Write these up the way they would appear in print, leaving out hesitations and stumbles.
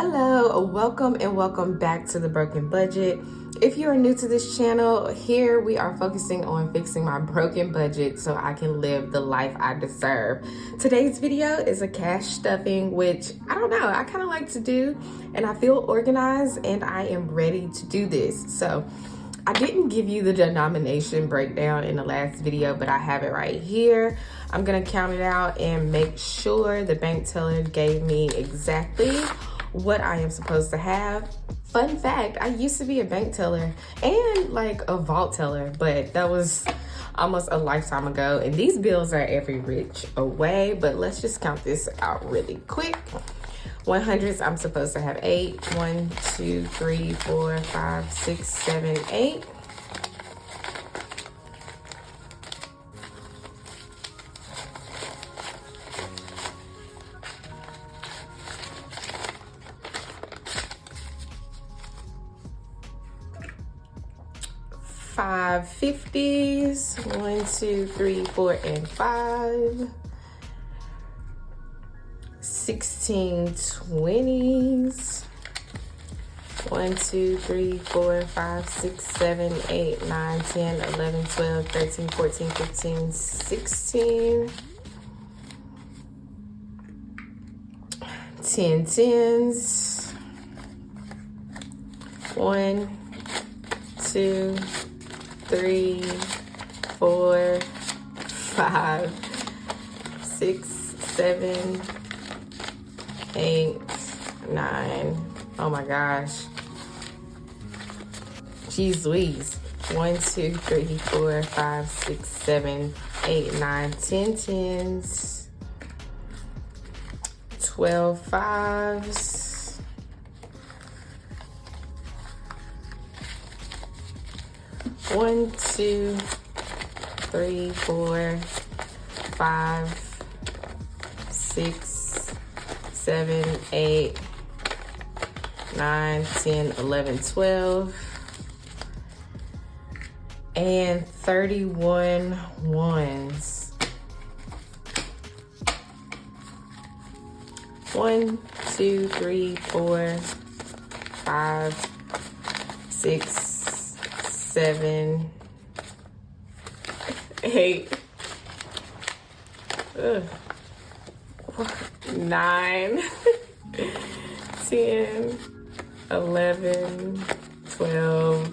Hello, welcome and welcome back to The Broken Budget. If you are new to this channel, here we are focusing on fixing my broken budget so I can live the life I deserve. Today's video is a cash stuffing, which I don't know, I kind of like to do, and I feel organized and I am ready to do this. So I didn't give you the denomination breakdown in the last video, but I have it right here. I'm gonna count it out and make sure the bank teller gave me exactly what I am supposed to have. Fun fact, I used to be a bank teller and like a vault teller, but that was almost a lifetime ago. And these bills are every which away, but let's just count this out really quick. 100s, I'm supposed to have 8. 1, 2, 3, 4, 5, 6, 7, 8. Five 50s, 1, 2, 3, 4, and 5. 16 20s. 1, 2, 3, 4, 5, 6, 7, 8, 9, 10, 11, 12, 13, 14, 15, 16. 10 10s. 1, 2, 3, 4, 5, 6, 7, 8, 9. Oh my gosh. Jeez Louise. 1, 2, 3, 4, 5, 6, 7, 8, 9, 10 10s. 12 5s. 1, 2, 3, 4, 5, 6, 7, 8, 9, 10, 11, 12, and 31 ones. 1, 2, 3, 4, 5, 6, 7, 8, 9, 10, 11, 12,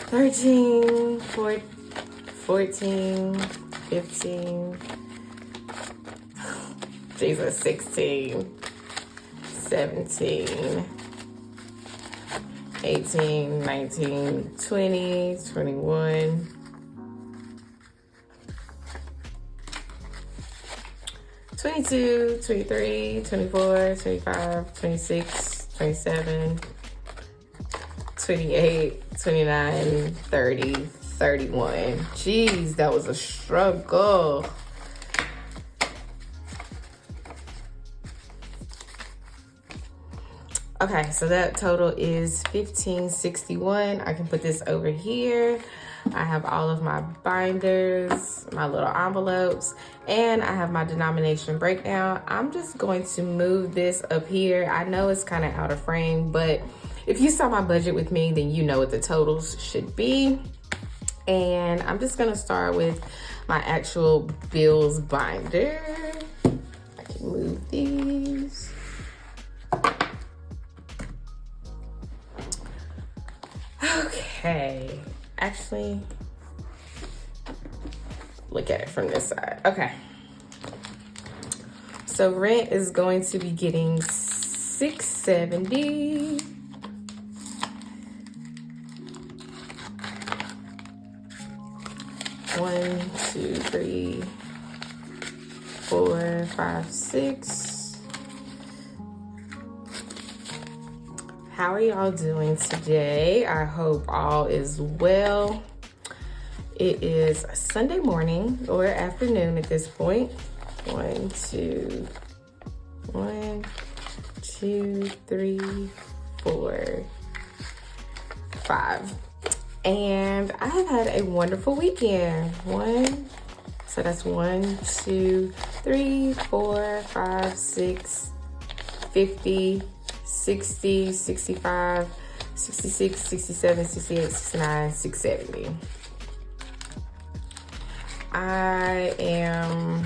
13, 14, 15, Jesus, 16, 17, 18, 19, 20, 21, 22, 23, 24, 25, 26, 27, 28, 29, 30, 31. Jeez, that was a struggle. Okay, so that total is $15.61. I can put this over here. I have all of my binders, my little envelopes, and I have my denomination breakdown. I'm just going to move this up here. I know it's kind of out of frame, but if you saw my budget with me, then you know what the totals should be. And I'm just gonna start with my actual bills binder. I can move these. Okay, actually, look at it from this side. Okay, so rent is going to be getting $670. One, 2, 3, 4, 5, 6. How are y'all doing today? I hope all is well. It is Sunday morning or afternoon at this point. 1, 2, 3, 4, 5. And I have had a wonderful weekend. So that's 1, 2, 3, 4, 5, 6, 50, 60, 65, 66, 67, 68, 69, 670. I am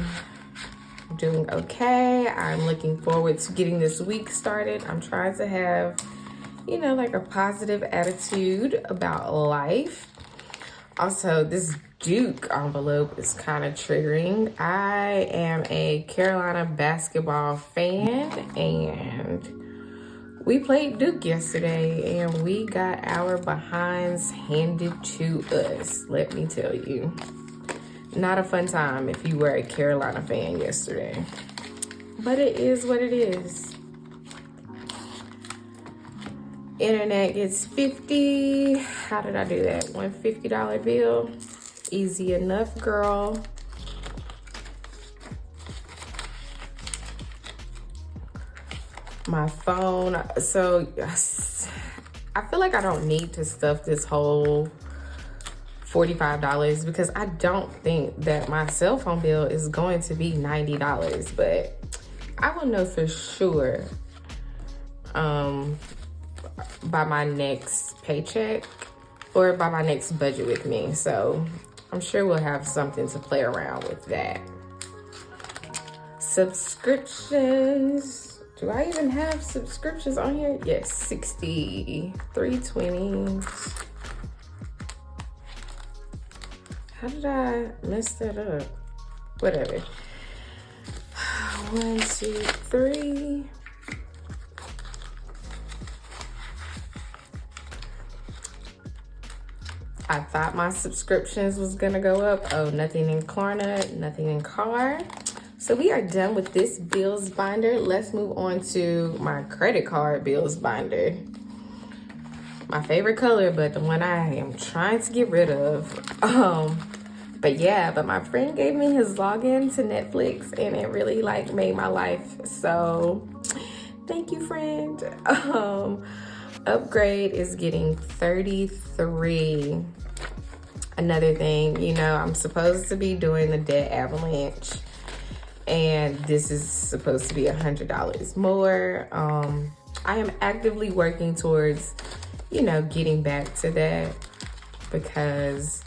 doing okay. I'm looking forward to getting this week started. I'm trying to have, you know, like a positive attitude about life. Also, this Duke envelope is kind of triggering. I am a Carolina basketball fan, and we played Duke yesterday, and we got our behinds handed to us. Let me tell you. Not a fun time if you were a Carolina fan yesterday. But it is what it is. Internet gets 50. How did I do that? One $50 bill. Easy enough, girl. My phone. So I feel like I don't need to stuff this whole $45 because I don't think that my cell phone bill is going to be $90, but I will know for sure by my next paycheck or by my next budget with me. So I'm sure we'll have something to play around with that. Subscriptions. Do I even have subscriptions on here? Yes, 60, 320. How did I mess that up? Whatever. 1, 2, 3. I thought my subscriptions was gonna go up. Oh, nothing in Klarna, nothing in car. So we are done with this bills binder. Let's move on to my credit card bills binder. My favorite color, but the one I am trying to get rid of. But my friend gave me his login to Netflix, and it really like made my life. So thank you, friend. Upgrade is getting 33. Another thing, you know, I'm supposed to be doing the debt avalanche, and this is supposed to be $100 more. I am actively working towards, you know, getting back to that, because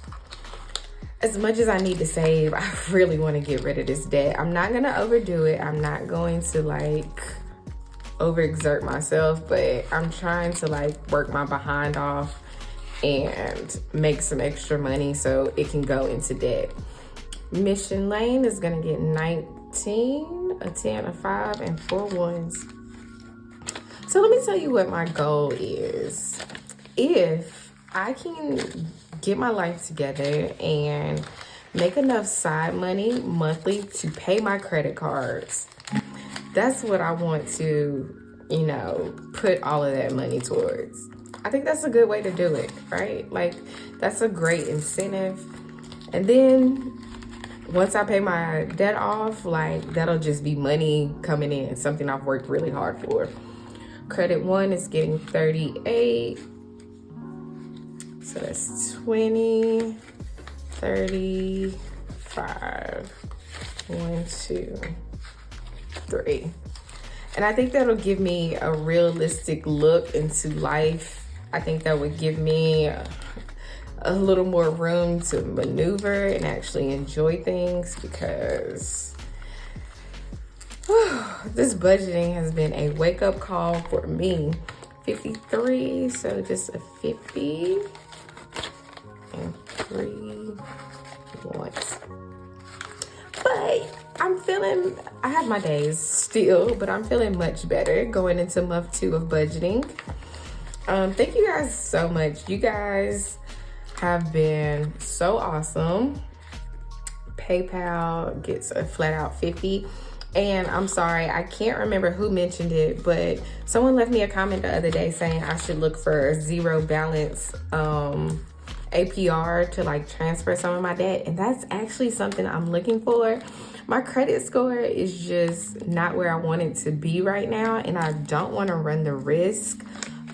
as much as I need to save, I really want to get rid of this debt. I'm not going to overdo it. I'm not going to like overexert myself, but I'm trying to like work my behind off and make some extra money so it can go into debt. Mission Lane is going to get 19, a 10, a 5, and 4 ones. So let me tell you what my goal is. If I can get my life together and make enough side money monthly to pay my credit cards, that's what I want to, you know, put all of that money towards. I think that's a good way to do it, right? Like, that's a great incentive. And then once I pay my debt off, like, that'll just be money coming in, something I've worked really hard for. Credit 1 is getting 38. So that's 20, 35, 1, 2, 3. And I think that'll give me a realistic look into life. I think that would give me a little more room to maneuver and actually enjoy things, because this budgeting has been a wake-up call for me. 53, so just a 50. And 3 ones. But I'm feeling, I have my days still, but I'm feeling much better going into month 2 of budgeting. Thank you guys so much. You guys have been so awesome. PayPal gets a flat out 50. And I'm sorry, I can't remember who mentioned it, but someone left me a comment the other day saying I should look for a zero balance APR to like transfer some of my debt. And that's actually something I'm looking for. My credit score is just not where I want it to be right now. And I don't want to run the risk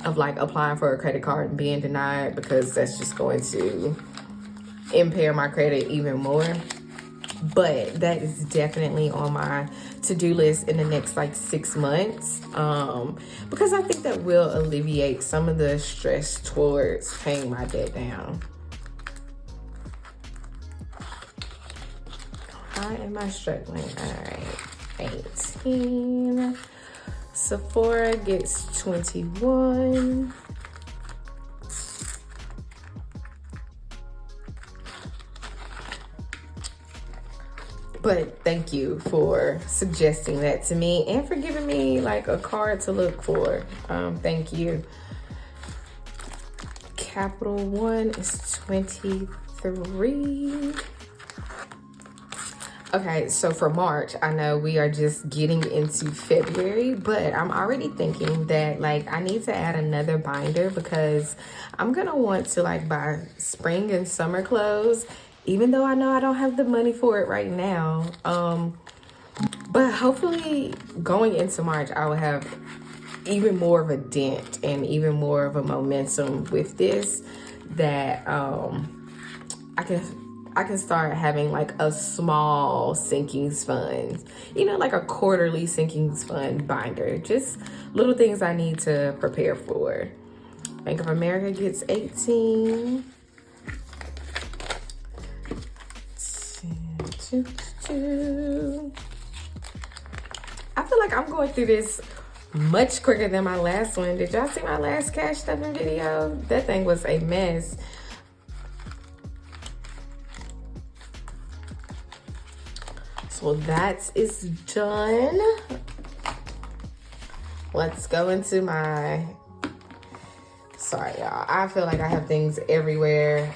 of like applying for a credit card and being denied, because that's just going to impair my credit even more. but that is definitely on my to-do list in the next like 6 months, because I think that will alleviate some of the stress towards paying my debt down. Why am I struggling? All right, 18. Sephora gets 21. But thank you for suggesting that to me and for giving me like a card to look for. Thank you. Capital One is 23. Okay, so for March, I know we are just getting into February, but I'm already thinking that like I need to add another binder because I'm gonna want to like buy spring and summer clothes, even though I know I don't have the money for it right now. But hopefully going into March, I will have even more of a dent and even more of a momentum with this, that I can start having like a small sinkings fund, you know, like a quarterly sinkings fund binder. Just little things I need to prepare for. Bank of America gets 18. I feel like I'm going through this much quicker than my last one. Did y'all see my last cash stuffing video? That thing was a mess. So that is done. Let's go into my, sorry y'all, I feel like I have things everywhere,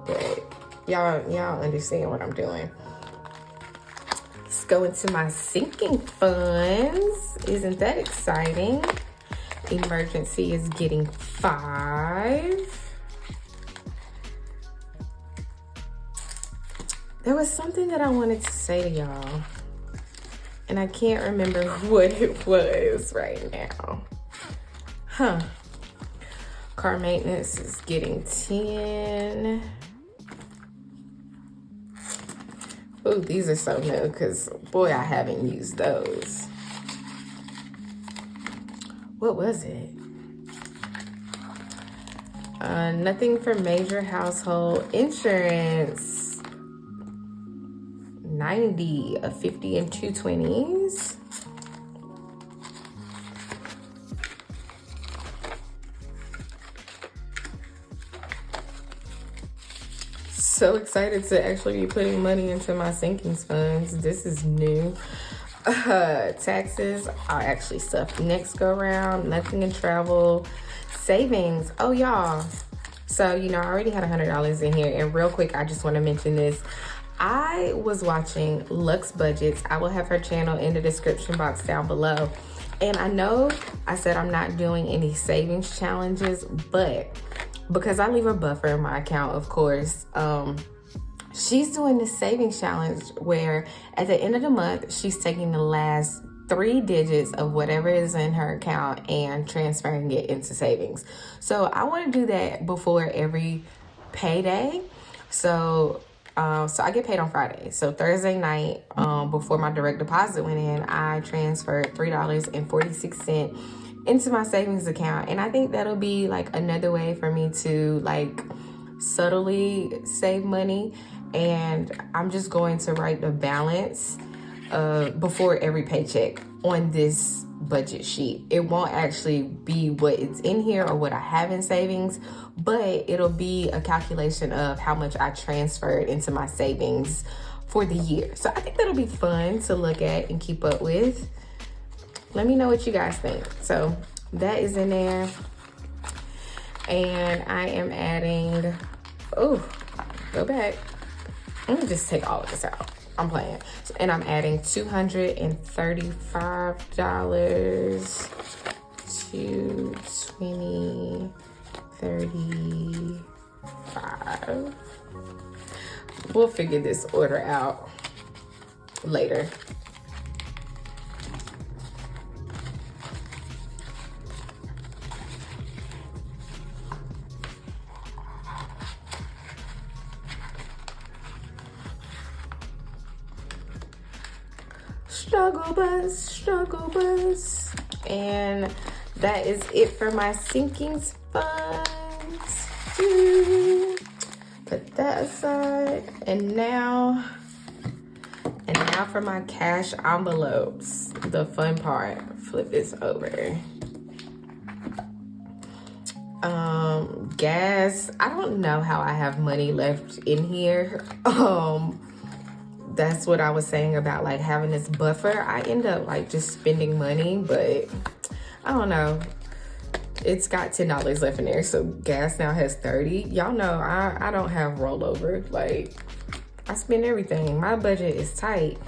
but y'all understand what I'm doing. Let's go into my sinking funds. Isn't that exciting? Emergency is getting 5. There was something that I wanted to say to y'all, and I can't remember what it was right now. Car maintenance is getting 10. Ooh, these are so new because, boy, I haven't used those. What was it? Nothing for major household insurance. 90, a 50 and 2 20s. So excited to actually be putting money into my sinkings funds. This is new. Taxes are actually stuff next go round. Nothing in travel. Savings. Oh, y'all. So, you know, I already had $100 in here. And real quick, I just want to mention this. I was watching Lux Budgets. I will have her channel in the description box down below. And I know I said I'm not doing any savings challenges, but because I leave a buffer in my account, of course, she's doing this savings challenge where at the end of the month, she's taking the last 3 digits of whatever is in her account and transferring it into savings. So I want to do that before every payday. So I get paid on Friday. So Thursday night, before my direct deposit went in, I transferred $3.46 into my savings account. And I think that'll be like another way for me to like subtly save money. And I'm just going to write the balance before every paycheck on this budget sheet. It won't actually be what it's in here or what I have in savings, but it'll be a calculation of how much I transferred into my savings for the year. So I think that'll be fun to look at and keep up with. Let me know what you guys think. So that is in there. And I am adding, oh, go back. Let me just take all of this out. I'm playing. And I'm adding $235 to 2035. We'll figure this order out later. struggle bus. And that is it for my sinkings funds. Put that aside. And now for my cash envelopes, the fun part. Flip this over. Gas. I don't know how I have money left in here. That's what I was saying about like having this buffer. I end up like just spending money, but I don't know. It's got $10 left in there, so gas now has 30. Y'all know I don't have rollover. Like, I spend everything. My budget is tight.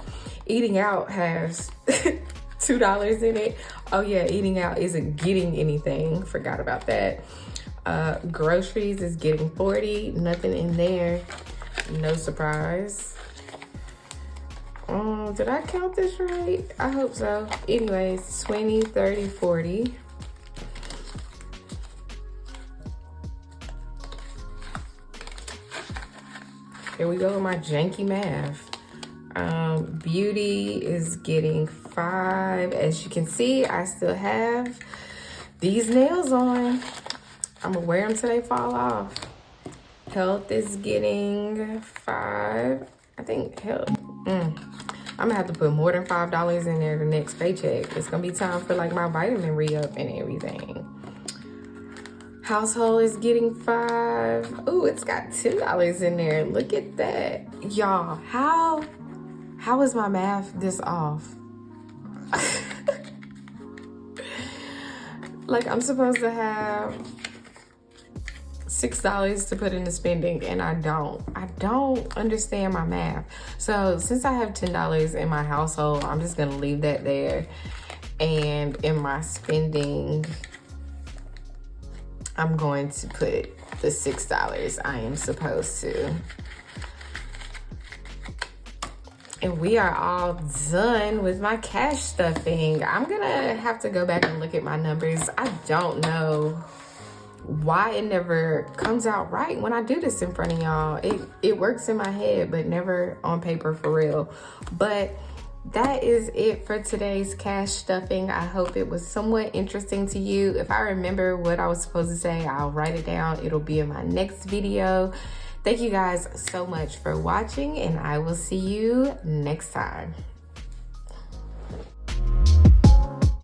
Eating out has $2 in it. Oh yeah, eating out isn't getting anything. Forgot about that. Groceries is getting 40. Nothing in there. No surprise. Did I count this right? I hope so. Anyways, 20, 30, 40. Here we go with my janky math. Beauty is getting 5. As you can see, I still have these nails on. I'm gonna wear them till they fall off. Health is getting 5. I think health. I'm gonna have to put more than $5 in there the next paycheck. It's gonna be time for like my vitamin re-up and everything. Household is getting 5. Ooh, it's got $10 in there. Look at that. Y'all, how is my math this off? Like, I'm supposed to have $6 to put into spending, and I don't understand my math. So since I have $10 in my household, I'm just gonna leave that there. And in my spending, I'm going to put the $6 I am supposed to. And we are all done with my cash stuffing. I'm gonna have to go back and look at my numbers. I don't know why it never comes out right when I do this in front of y'all. It works in my head, but never on paper for real. But that is it for today's cash stuffing. I hope it was somewhat interesting to you. If I remember what I was supposed to say, I'll write it down. It'll be in my next video. Thank you guys so much for watching, and I will see you next time.